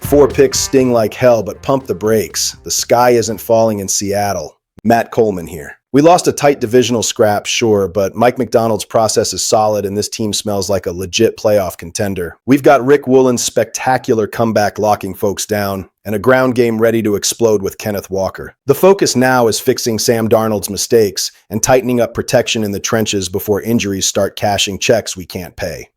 4 picks sting like hell, but pump the brakes. The sky isn't falling in Seattle. Matt Coleman here. We lost a tight divisional scrap, sure, but Mike McDonald's process is solid and this team smells like a legit playoff contender. We've got Rick Woolen's spectacular comeback locking folks down, and a ground game ready to explode with Kenneth Walker. The focus now is fixing Sam Darnold's mistakes and tightening up protection in the trenches before injuries start cashing checks we can't pay.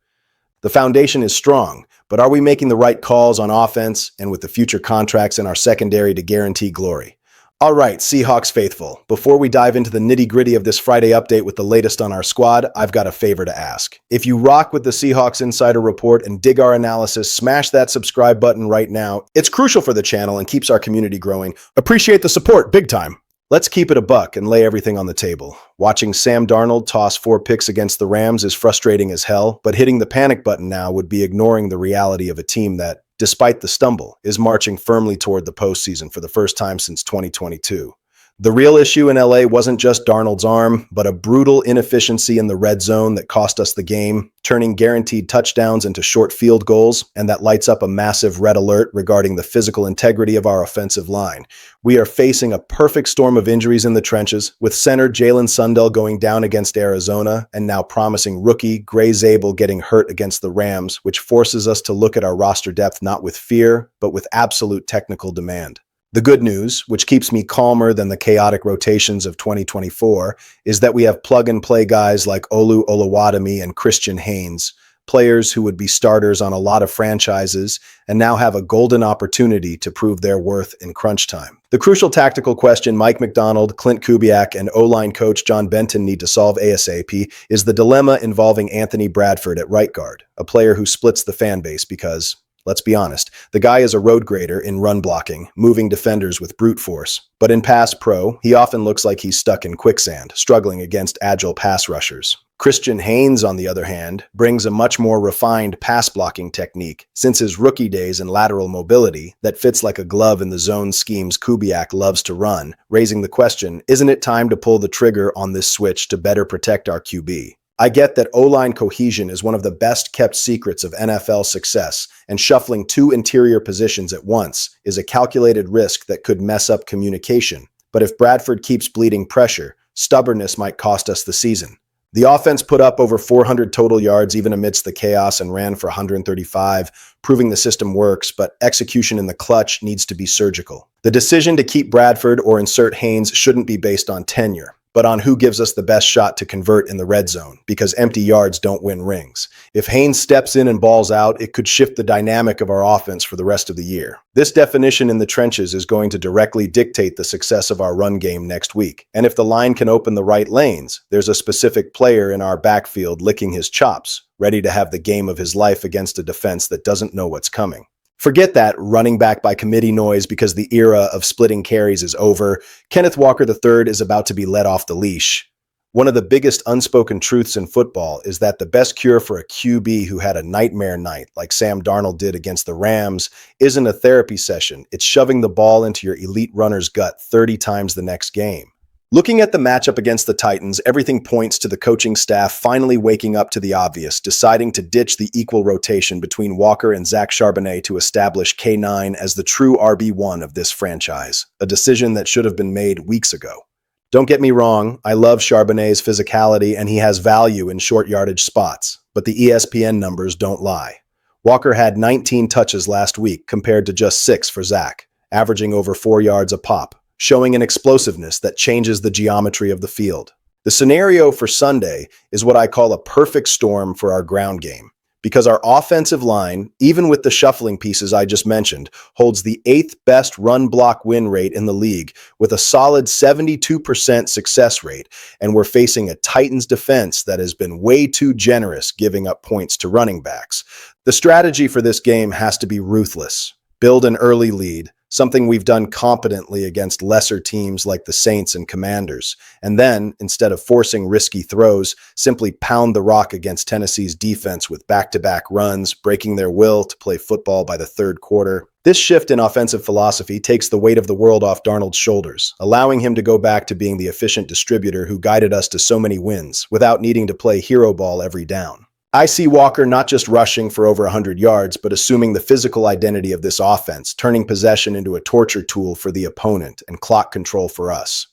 The foundation is strong, but are we making the right calls on offense and with the future contracts in our secondary to guarantee glory? All right, Seahawks faithful, before we dive into the nitty-gritty of this Friday update with the latest on our squad, I've got a favor to ask. If you rock with the Seahawks Insider Report and dig our analysis, smash that subscribe button right now. It's crucial for the channel and keeps our community growing. Appreciate the support, big time. Let's keep it a buck and lay everything on the table. Watching Sam Darnold toss 4 picks against the Rams is frustrating as hell, but hitting the panic button now would be ignoring the reality of a team that, despite the stumble, is marching firmly toward the postseason for the first time since 2022. The real issue in LA wasn't just Darnold's arm, but a brutal inefficiency in the red zone that cost us the game, turning guaranteed touchdowns into short field goals, and that lights up a massive red alert regarding the physical integrity of our offensive line. We are facing a perfect storm of injuries in the trenches, with center Jalen Sundell going down against Arizona, and now promising rookie Gray Zabel getting hurt against the Rams, which forces us to look at our roster depth not with fear, but with absolute technical demand. The good news, which keeps me calmer than the chaotic rotations of 2024, is that we have plug-and-play guys like Olu Oluwademi and Christian Haynes, players who would be starters on a lot of franchises and now have a golden opportunity to prove their worth in crunch time. The crucial tactical question Mike McDonald, Clint Kubiak, and O-line coach John Benton need to solve ASAP is the dilemma involving Anthony Bradford at right guard, a player who splits the fan base because, let's be honest, the guy is a road grader in run blocking, moving defenders with brute force. But in pass pro, he often looks like he's stuck in quicksand, struggling against agile pass rushers. Christian Haynes, on the other hand, brings a much more refined pass blocking technique since his rookie days in lateral mobility that fits like a glove in the zone schemes Kubiak loves to run, raising the question, isn't it time to pull the trigger on this switch to better protect our QB? I get that O-line cohesion is one of the best-kept secrets of NFL success, and shuffling 2 interior positions at once is a calculated risk that could mess up communication. But if Bradford keeps bleeding pressure, stubbornness might cost us the season. The offense put up over 400 total yards even amidst the chaos and ran for 135, proving the system works, but execution in the clutch needs to be surgical. The decision to keep Bradford or insert Haynes shouldn't be based on tenure, but on who gives us the best shot to convert in the red zone, because empty yards don't win rings. If Haynes steps in and balls out, it could shift the dynamic of our offense for the rest of the year. This definition in the trenches is going to directly dictate the success of our run game next week. And if the line can open the right lanes, there's a specific player in our backfield licking his chops, ready to have the game of his life against a defense that doesn't know what's coming. Forget that running back by committee noise because the era of splitting carries is over. Kenneth Walker III is about to be let off the leash. One of the biggest unspoken truths in football is that the best cure for a QB who had a nightmare night, like Sam Darnold did against the Rams, isn't a therapy session. It's shoving the ball into your elite runner's gut 30 times the next game. Looking at the matchup against the Titans, everything points to the coaching staff finally waking up to the obvious, deciding to ditch the equal rotation between Walker and Zach Charbonnet to establish K9 as the true RB1 of this franchise, a decision that should have been made weeks ago. Don't get me wrong, I love Charbonnet's physicality and he has value in short yardage spots, but the ESPN numbers don't lie. Walker had 19 touches last week compared to just 6 for Zach, averaging over 4 yards a pop, showing an explosiveness that changes the geometry of the field. The scenario for Sunday is what I call a perfect storm for our ground game, because our offensive line, even with the shuffling pieces I just mentioned, holds the 8th best run block win rate in the league with a solid 72% success rate, and we're facing a Titans defense that has been way too generous giving up points to running backs. The strategy for this game has to be ruthless. Build an early lead, something we've done competently against lesser teams like the Saints and Commanders, and then, instead of forcing risky throws, simply pound the rock against Tennessee's defense with back-to-back runs, breaking their will to play football by the third quarter. This shift in offensive philosophy takes the weight of the world off Darnold's shoulders, allowing him to go back to being the efficient distributor who guided us to so many wins, without needing to play hero ball every down. I see Walker not just rushing for over 100 yards, but assuming the physical identity of this offense, turning possession into a torture tool for the opponent and clock control for us.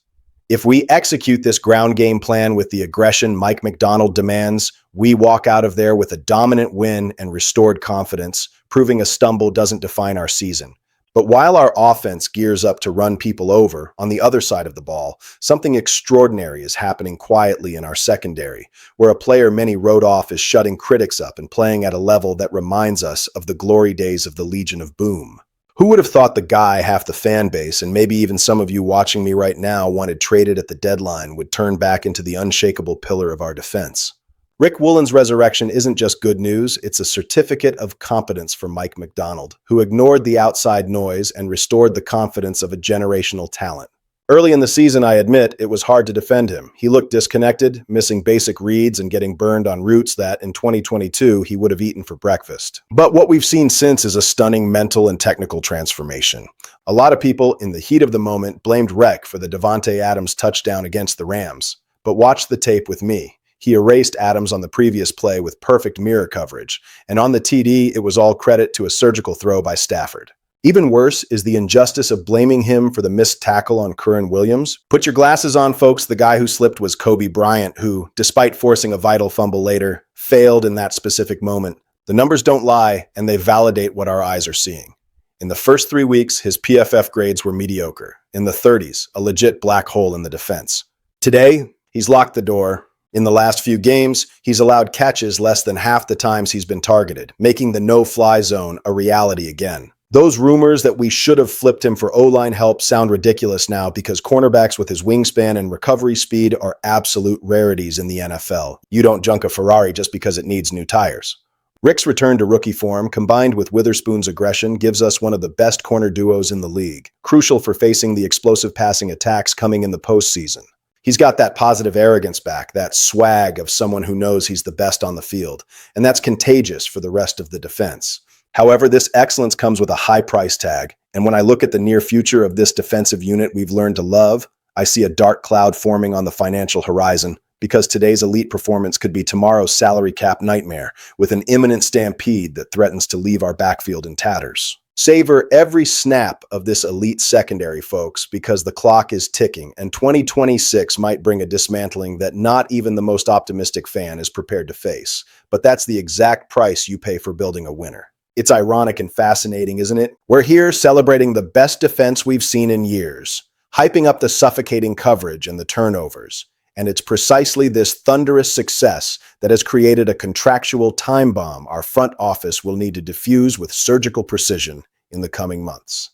If we execute this ground game plan with the aggression Mike Macdonald demands, we walk out of there with a dominant win and restored confidence, proving a stumble doesn't define our season. But while our offense gears up to run people over, on the other side of the ball, something extraordinary is happening quietly in our secondary, where a player many wrote off is shutting critics up and playing at a level that reminds us of the glory days of the Legion of Boom. Who would have thought the guy half the fan base, and maybe even some of you watching me right now wanted traded at the deadline, would turn back into the unshakable pillar of our defense? Rick Woolen's resurrection isn't just good news, it's a certificate of competence for Mike Macdonald, who ignored the outside noise and restored the confidence of a generational talent. Early in the season, I admit, it was hard to defend him. He looked disconnected, missing basic reads and getting burned on routes that, in 2022, he would have eaten for breakfast. But what we've seen since is a stunning mental and technical transformation. A lot of people, in the heat of the moment, blamed Rec for the Davante Adams touchdown against the Rams. But watch the tape with me. He erased Adams on the previous play with perfect mirror coverage, and on the TD, it was all credit to a surgical throw by Stafford. Even worse is the injustice of blaming him for the missed tackle on Curran Williams. Put your glasses on, folks. The guy who slipped was Kobe Bryant, who, despite forcing a vital fumble later, failed in that specific moment. The numbers don't lie, and they validate what our eyes are seeing. In the first 3 weeks, his PFF grades were mediocre. In the 30s, a legit black hole in the defense. Today, he's locked the door. In the last few games, he's allowed catches less than half the times he's been targeted, making the no-fly zone a reality again. Those rumors that we should have flipped him for O-line help sound ridiculous now because cornerbacks with his wingspan and recovery speed are absolute rarities in the NFL. You don't junk a Ferrari just because it needs new tires. Rick's return to rookie form, combined with Witherspoon's aggression, gives us one of the best corner duos in the league, crucial for facing the explosive passing attacks coming in the postseason. He's got that positive arrogance back, that swag of someone who knows he's the best on the field, and that's contagious for the rest of the defense. However, this excellence comes with a high price tag, and when I look at the near future of this defensive unit we've learned to love, I see a dark cloud forming on the financial horizon, because today's elite performance could be tomorrow's salary cap nightmare, with an imminent stampede that threatens to leave our backfield in tatters. Savor every snap of this elite secondary, folks, because the clock is ticking, and 2026 might bring a dismantling that not even the most optimistic fan is prepared to face. But that's the exact price you pay for building a winner. It's ironic and fascinating, isn't it? We're here celebrating the best defense we've seen in years, hyping up the suffocating coverage and the turnovers. And it's precisely this thunderous success that has created a contractual time bomb our front office will need to defuse with surgical precision in the coming months.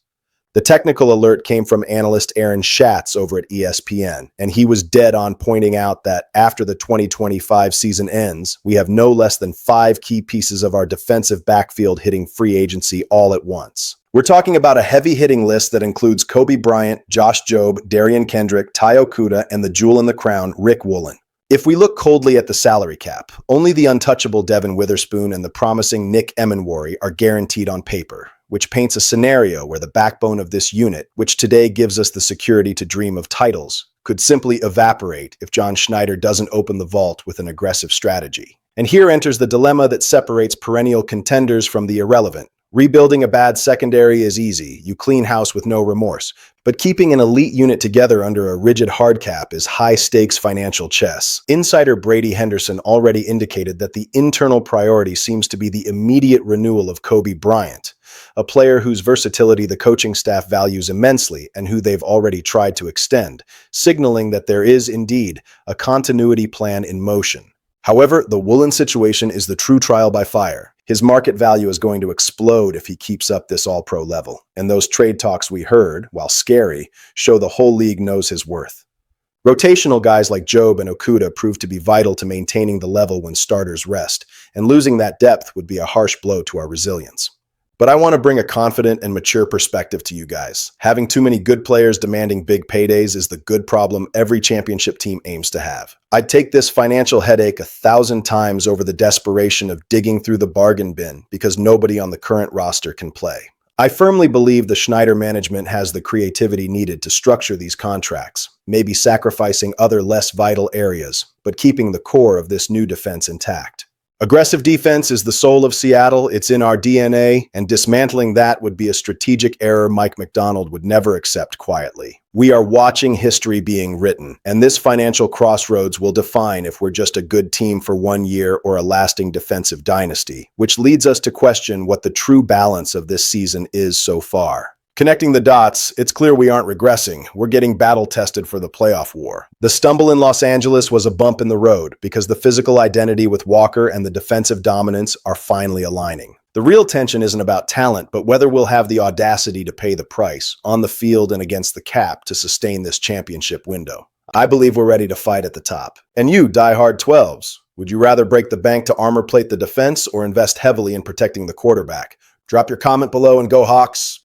The technical alert came from analyst Aaron Schatz over at ESPN, and he was dead on pointing out that after the 2025 season ends, we have no less than 5 key pieces of our defensive backfield hitting free agency all at once. We're talking about a heavy-hitting list that includes Kobe Bryant, Josh Jobe, Darian Kendrick, Ty Okuda, and the jewel in the crown, Rick Woolen. If we look coldly at the salary cap, only the untouchable Devin Witherspoon and the promising Nick Emenwari are guaranteed on paper, which paints a scenario where the backbone of this unit, which today gives us the security to dream of titles, could simply evaporate if John Schneider doesn't open the vault with an aggressive strategy. And here enters the dilemma that separates perennial contenders from the irrelevant. Rebuilding a bad secondary is easy. You clean house with no remorse. But keeping an elite unit together under a rigid hard cap is high-stakes financial chess. Insider Brady Henderson already indicated that the internal priority seems to be the immediate renewal of Kobe Bryant, a player whose versatility the coaching staff values immensely and who they've already tried to extend, signaling that there is indeed a continuity plan in motion. However, the Woolen situation is the true trial by fire. His market value is going to explode if he keeps up this all-pro level, and those trade talks we heard, while scary, show the whole league knows his worth. Rotational guys like Jobe and Okuda prove to be vital to maintaining the level when starters rest, and losing that depth would be a harsh blow to our resilience. But I want to bring a confident and mature perspective to you guys. Having too many good players demanding big paydays is the good problem every championship team aims to have. I'd take this financial headache 1,000 times over the desperation of digging through the bargain bin because nobody on the current roster can play. I firmly believe the Schneider management has the creativity needed to structure these contracts, maybe sacrificing other less vital areas, but keeping the core of this new defense intact. Aggressive defense is the soul of Seattle. It's in our DNA, and dismantling that would be a strategic error Mike Macdonald would never accept quietly. We are watching history being written, and this financial crossroads will define if we're just a good team for 1 year or a lasting defensive dynasty, which leads us to question what the true balance of this season is so far. Connecting the dots, it's clear we aren't regressing. We're getting battle-tested for the playoff war. The stumble in Los Angeles was a bump in the road because the physical identity with Walker and the defensive dominance are finally aligning. The real tension isn't about talent, but whether we'll have the audacity to pay the price, on the field and against the cap, to sustain this championship window. I believe we're ready to fight at the top. And you, diehard 12s, would you rather break the bank to armor plate the defense or invest heavily in protecting the quarterback? Drop your comment below and go Hawks!